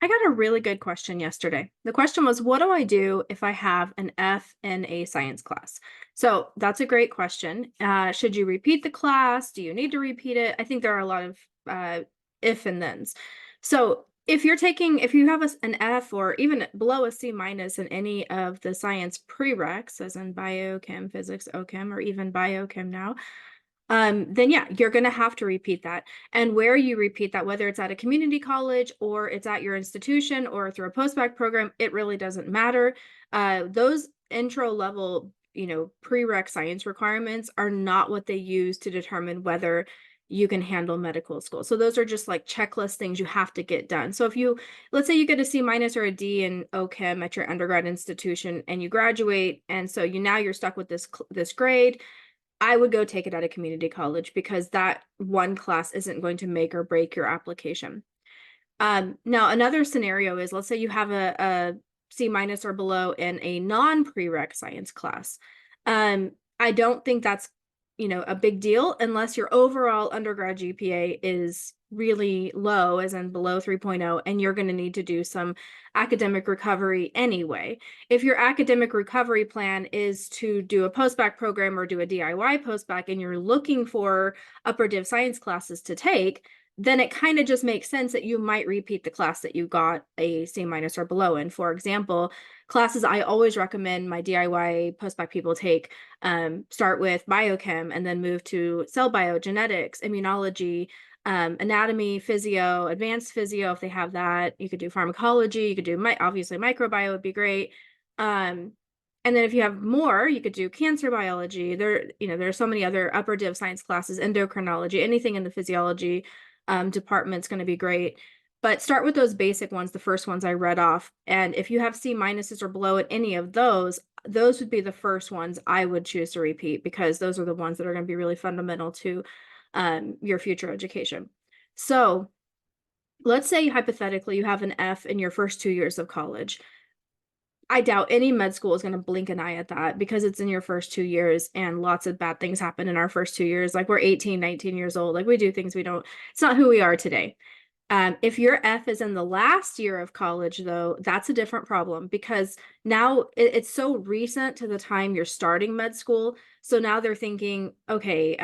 I got a really good question yesterday. The question was, what do I do if I have an F in a science class? So that's a great question. Should you repeat the class? Do you need to repeat it? I think there are a lot of if and thens. So if you have an F or even below a C minus in any of the science prereqs, as in bio, chem, physics, OChem, or even biochem now, then yeah, you're going to have to repeat that. And where you repeat that, whether it's at a community college or it's at your institution or through a post-bac program, it really doesn't matter. Those intro level, prereq science requirements are not what they use to determine whether you can handle medical school. So those are just like checklist things you have to get done. So let's say you get a C minus or a D in OChem at your undergrad institution and you graduate, and so now you're stuck with this grade. I would go take it at a community college because that one class isn't going to make or break your application. Now, another scenario is, let's say you have a C minus or below in a non-prereq science class. I don't think that's, a big deal unless your overall undergrad GPA is really low, as in below 3.0, and you're going to need to do some academic recovery anyway. If your academic recovery plan is to do a post-bac program or do a DIY post-bac and you're looking for upper div science classes to take, then it kind of just makes sense that you might repeat the class that you got a C minus or below in. For example, classes I always recommend my DIY post-bac people take start with biochem and then move to cell bio, genetics, immunology, anatomy, physio, advanced physio if they have that. You could do pharmacology, you could do obviously microbiome would be great. And then if you have more, you could do cancer biology. There are so many other upper div science classes, endocrinology, anything in the physiology department's going to be great. But start with those basic ones, the first ones I read off. And if you have C minuses or below at any of those would be the first ones I would choose to repeat because those are the ones that are going to be really fundamental to your future education. So let's say hypothetically you have an F in your first 2 years of college. I doubt any med school is going to blink an eye at that because it's in your first 2 years and lots of bad things happen in our first 2 years. Like we're 18, 19 years old. Like we do things it's not who we are today. If your F is in the last year of college, though, that's a different problem because now it's so recent to the time you're starting med school. So now they're thinking, okay,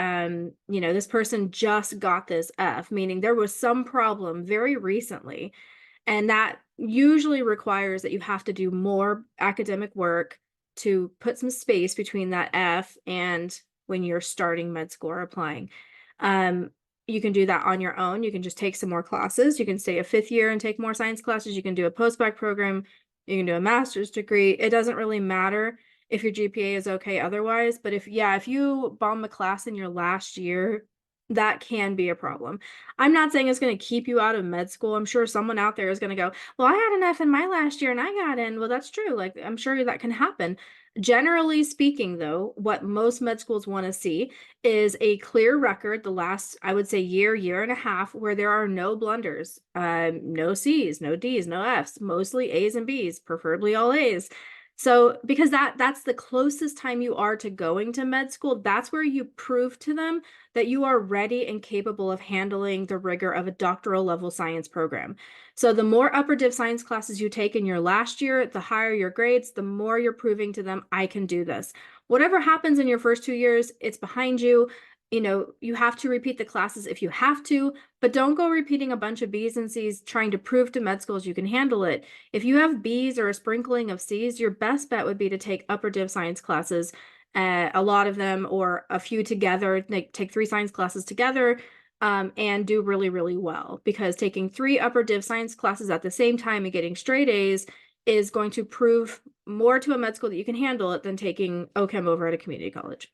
this person just got this F, meaning there was some problem very recently. And that usually requires that you have to do more academic work to put some space between that F and when you're starting med school or applying. You can do that on your own. You can just take some more classes. You can stay a fifth year and take more science classes. You can do a post-bac program. You can do a master's degree. It doesn't really matter if your GPA is okay otherwise. But if you bomb a class in your last year, that can be a problem. I'm not saying it's going to keep you out of med school. I'm sure someone out there is going to go, well, I had an F in my last year and I got in. Well, that's true. Like, I'm sure that can happen. Generally speaking, though, what most med schools want to see is a clear record the last, I would say, year and a half, where there are no blunders, no C's, no D's, no F's, mostly A's and B's, preferably all A's. So because that's the closest time you are to going to med school, that's where you prove to them that you are ready and capable of handling the rigor of a doctoral level science program. So the more upper div science classes you take in your last year, the higher your grades, the more you're proving to them, I can do this. Whatever happens in your first 2 years, it's behind you. You have to repeat the classes if you have to, but don't go repeating a bunch of B's and C's trying to prove to med schools you can handle it. If you have B's or a sprinkling of C's, your best bet would be to take upper div science classes, a lot of them or a few together, take 3 science classes together, and do really, really well, because taking 3 upper div science classes at the same time and getting straight A's is going to prove more to a med school that you can handle it than taking OChem over at a community college.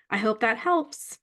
I hope that helps.